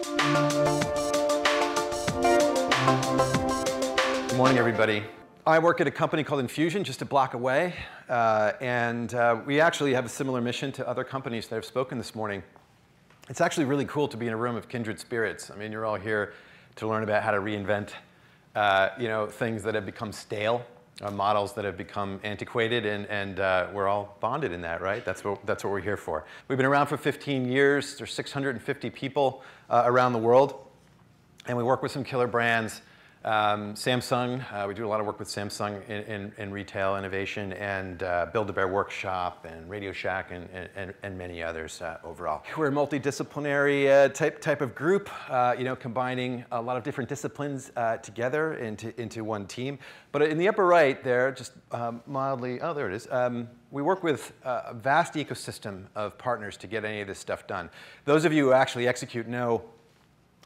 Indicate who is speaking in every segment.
Speaker 1: Good morning, everybody. I work at a company called Infusion, just a block away, and we actually have a similar mission to other companies that have spoken this morning. It's actually really cool to be in a room of kindred spirits. I mean, you're all here to learn about how to reinvent, things that have become stale, models that have become antiquated, and we're all bonded in that, right? That's what we're here for. We've been around for 15 years. There's 650 people around the world, and we work with some killer brands. Samsung, we do a lot of work with Samsung in retail innovation, and Build-A-Bear Workshop and Radio Shack and many others overall. We're a multidisciplinary type of group, combining a lot of different disciplines together into one team. But in the upper right there, just mildly, oh, there it is. We work with a vast ecosystem of partners to get any of this stuff done. Those of you who actually execute know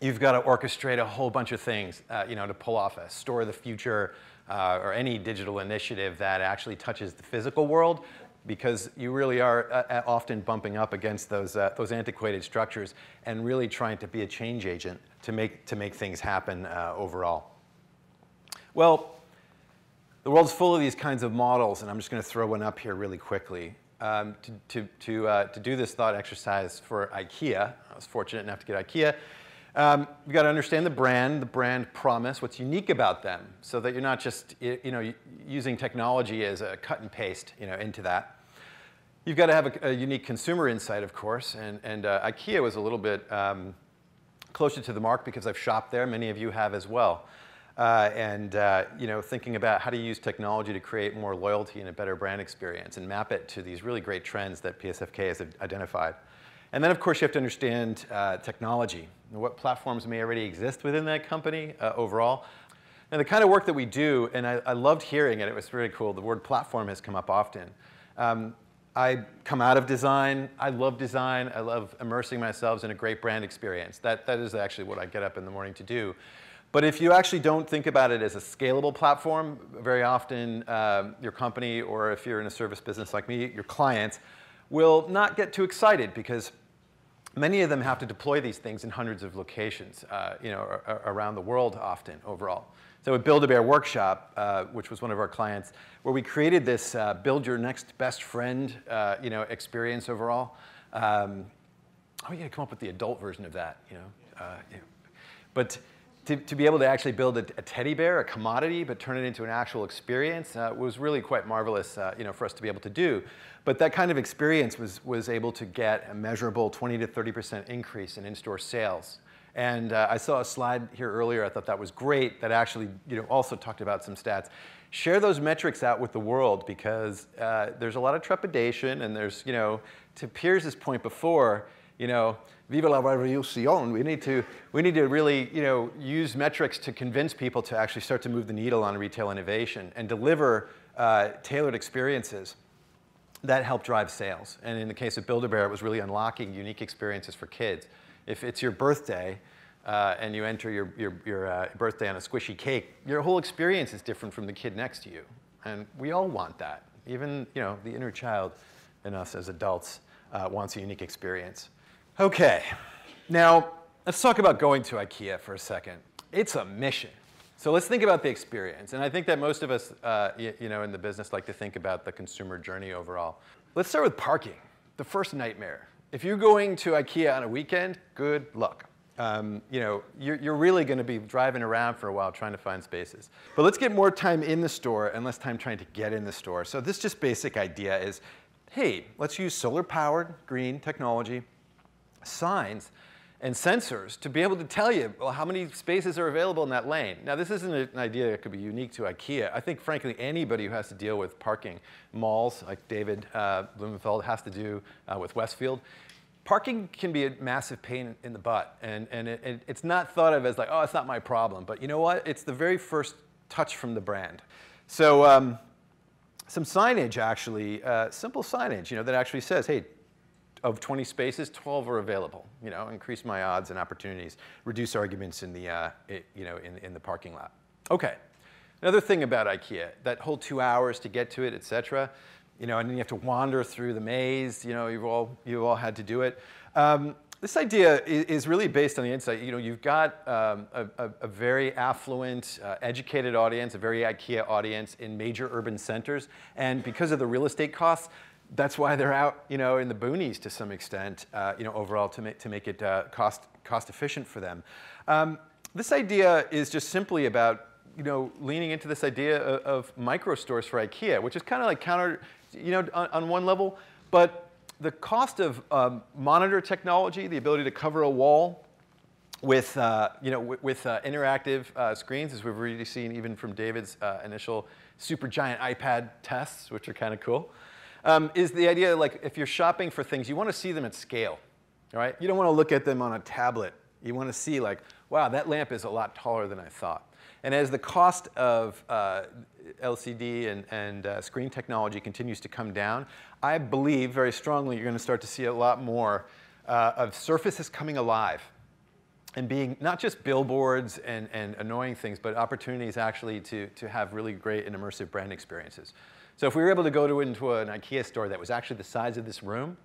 Speaker 1: you've got to orchestrate a whole bunch of things, to pull off a store of the future or any digital initiative that actually touches the physical world, because you really are often bumping up against those antiquated structures and really trying to be a change agent to make things happen overall. Well, the world's full of these kinds of models, and I'm just going to throw one up here really quickly. To do this thought exercise for IKEA, I was fortunate enough to get IKEA. You've got to understand the brand promise, what's unique about them, so that you're not just using technology as a cut and paste into that. You've got to have a unique consumer insight, of course, and IKEA was a little bit closer to the mark because I've shopped there. Many of you have as well. Thinking about how to use technology to create more loyalty and a better brand experience and map it to these really great trends that PSFK has identified. And then, of course, you have to understand technology, what platforms may already exist within that company overall. And the kind of work that we do, and I loved hearing it, it was really cool, the word platform has come up often. I come out of design, I love immersing myself in a great brand experience. That is actually what I get up in the morning to do. But if you actually don't think about it as a scalable platform, very often your company, or if you're in a service business like me, your clients, will not get too excited because many of them have to deploy these things in hundreds of locations, around the world often overall. So at Build-A-Bear Workshop, which was one of our clients, where we created this build your next best friend, experience overall. We got to come up with the adult version of that, But to be able to actually build a teddy bear, a commodity, but turn it into an actual experience was really quite marvelous, for us to be able to do. But that kind of experience was able to get a measurable 20 to 30% increase in in-store sales. And I saw a slide here earlier. I thought that was great. That actually, also talked about some stats. Share those metrics out with the world, because there's a lot of trepidation, and there's, to Piers' point before, Viva la revolution. We need to really, use metrics to convince people to actually start to move the needle on retail innovation and deliver tailored experiences that help drive sales. And in the case of Build-A-Bear, it was really unlocking unique experiences for kids. If it's your birthday and you enter your birthday on a squishy cake, your whole experience is different from the kid next to you. And we all want that. Even, the inner child in us as adults wants a unique experience. Okay, now let's talk about going to IKEA for a second. It's a mission. So let's think about the experience. And I think that most of us, in the business like to think about the consumer journey overall. Let's start with parking, the first nightmare. If you're going to IKEA on a weekend, good luck. You're really going to be driving around for a while trying to find spaces. But let's get more time in the store and less time trying to get in the store. So this just basic idea is, hey, let's use solar-powered green technology, signs, and sensors to be able to tell you, well, how many spaces are available in that lane. Now, this isn't an idea that could be unique to IKEA. I think, frankly, anybody who has to deal with parking, malls, like David Blumenfeld has to do with Westfield, parking can be a massive pain in the butt. And it's not thought of as like, oh, it's not my problem. But you know what? It's the very first touch from the brand. So some signage, actually, simple signage, that actually says, hey, of 20 spaces, 12 are available. Increase my odds and opportunities, reduce arguments in the in the parking lot. Okay, another thing about IKEA, that whole 2 hours to get to it, et cetera. And then you have to wander through the maze. You've all had to do it. This idea is really based on the insight. You've got a very affluent, educated audience, a very IKEA audience in major urban centers, and because of the real estate costs, that's why they're out, in the boonies to some extent, overall to make it cost efficient for them. This idea is just simply about, leaning into this idea of micro stores for IKEA, which is kind of like counter, on one level, but the cost of monitor technology, the ability to cover a wall with, interactive screens, as we've already seen even from David's initial super giant iPad tests, which are kind of cool, is the idea like if you're shopping for things, you want to see them at scale, right? You don't want to look at them on a tablet. You want to see like, wow, that lamp is a lot taller than I thought. And as the cost of LCD and screen technology continues to come down, I believe very strongly you're going to start to see a lot more of surfaces coming alive and being not just billboards and annoying things, but opportunities actually to have really great and immersive brand experiences. So if we were able to go into an IKEA store that was actually the size of this room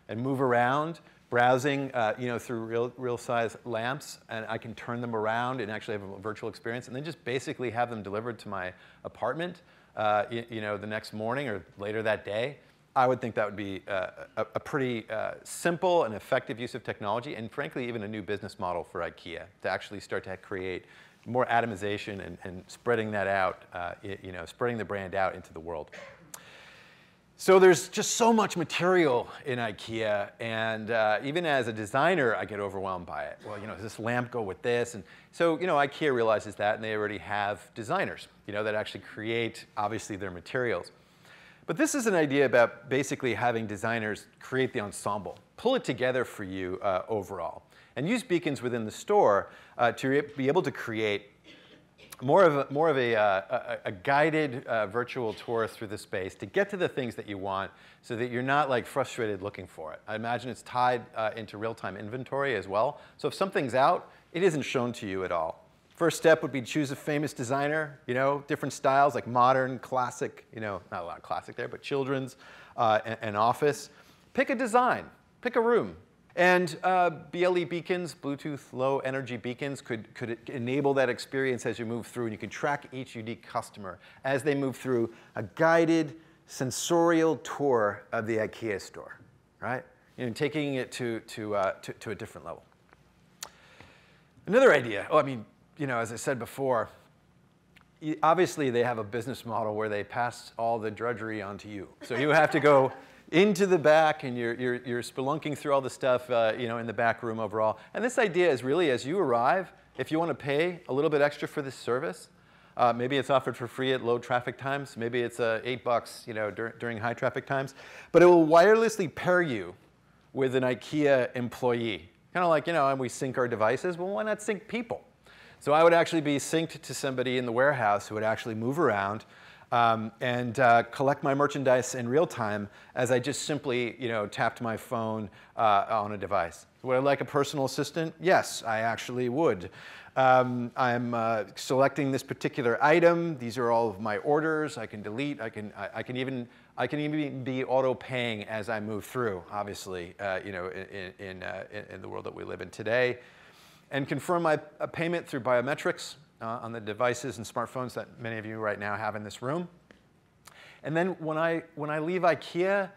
Speaker 1: and move around, browsing through real-size lamps, and I can turn them around and actually have a virtual experience, and then just basically have them delivered to my apartment, the next morning or later that day, I would think that would be a pretty simple and effective use of technology, and frankly, even a new business model for IKEA to actually start to create more atomization and spreading that out, spreading the brand out into the world. So there's just so much material in IKEA, and even as a designer, I get overwhelmed by it. Well, does this lamp go with this? And so, IKEA realizes that, and they already have designers, that actually create, obviously, their materials. But this is an idea about basically having designers create the ensemble, pull it together for you overall, and use beacons within the store to be able to create more of a guided virtual tour through the space to get to the things that you want so that you're not like frustrated looking for it. I imagine it's tied into real-time inventory as well. So if something's out, it isn't shown to you at all. First step would be choose a famous designer, different styles like modern, classic, not a lot of classic there, but children's and office. Pick a design, pick a room. And BLE beacons, Bluetooth low energy beacons, could enable that experience as you move through, and you can track each unique customer as they move through a guided sensorial tour of the IKEA store, right? Taking it to a different level. Another idea, as I said before, obviously they have a business model where they pass all the drudgery onto you. So you have to go into the back, and you're spelunking through all the stuff, in the back room overall. And this idea is really, as you arrive, if you want to pay a little bit extra for this service, maybe it's offered for free at low traffic times. Maybe it's $8, during high traffic times. But it will wirelessly pair you with an IKEA employee. Kind of like, and we sync our devices. Well, why not sync people? So I would actually be synced to somebody in the warehouse who would actually move around and collect my merchandise in real time as I just simply, tapped my phone on a device. Would I like a personal assistant? Yes, I actually would. I'm selecting this particular item. These are all of my orders. I can delete. I can even be auto-paying as I move through. Obviously, in the world that we live in today, and confirm my payment through biometrics on the devices and smartphones that many of you right now have in this room. And then when I leave IKEA,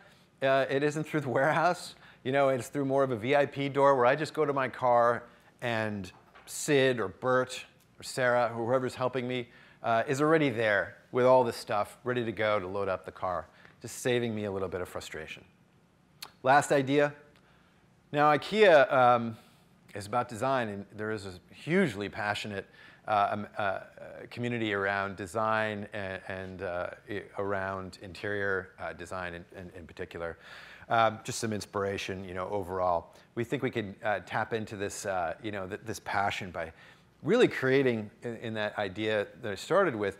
Speaker 1: it isn't through the warehouse. It's through more of a VIP door where I just go to my car, and Sid or Bert or Sarah, or whoever's helping me, is already there with all this stuff ready to go to load up the car, just saving me a little bit of frustration. Last idea. Now, IKEA is about design, and there is a hugely passionate community around design and around interior design in particular. Just some inspiration, overall. We think we can tap into this, this passion by really creating in that idea that I started with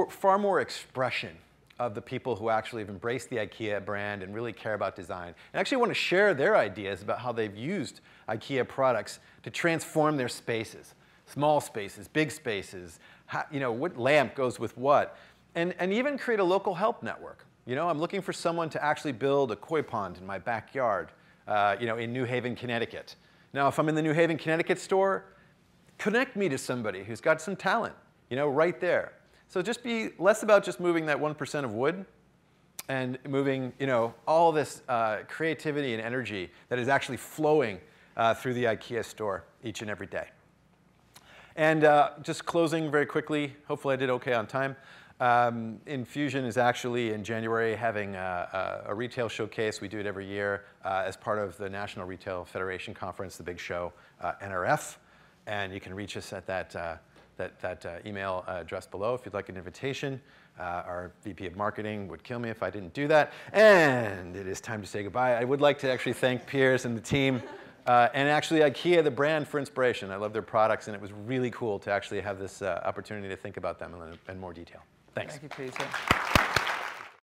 Speaker 1: far more expression of the people who actually have embraced the IKEA brand and really care about design, and actually want to share their ideas about how they've used IKEA products to transform their spaces. Small spaces, big spaces, what lamp goes with what, and even create a local help network. I'm looking for someone to actually build a koi pond in my backyard, in New Haven, Connecticut. Now, if I'm in the New Haven, Connecticut store, connect me to somebody who's got some talent, right there. So just be less about just moving that 1% of wood and moving, all this creativity and energy that is actually flowing through the IKEA store each and every day. And just closing very quickly, hopefully I did okay on time. Infusion is actually in January having a retail showcase. We do it every year as part of the National Retail Federation Conference, the big show, NRF. And you can reach us at that email address below if you'd like an invitation. Our VP of Marketing would kill me if I didn't do that. And it is time to say goodbye. I would like to actually thank Piers and the team, and actually IKEA, the brand, for inspiration. I love their products, and it was really cool to actually have this opportunity to think about them in more detail. Thanks.
Speaker 2: Thank you, Peter.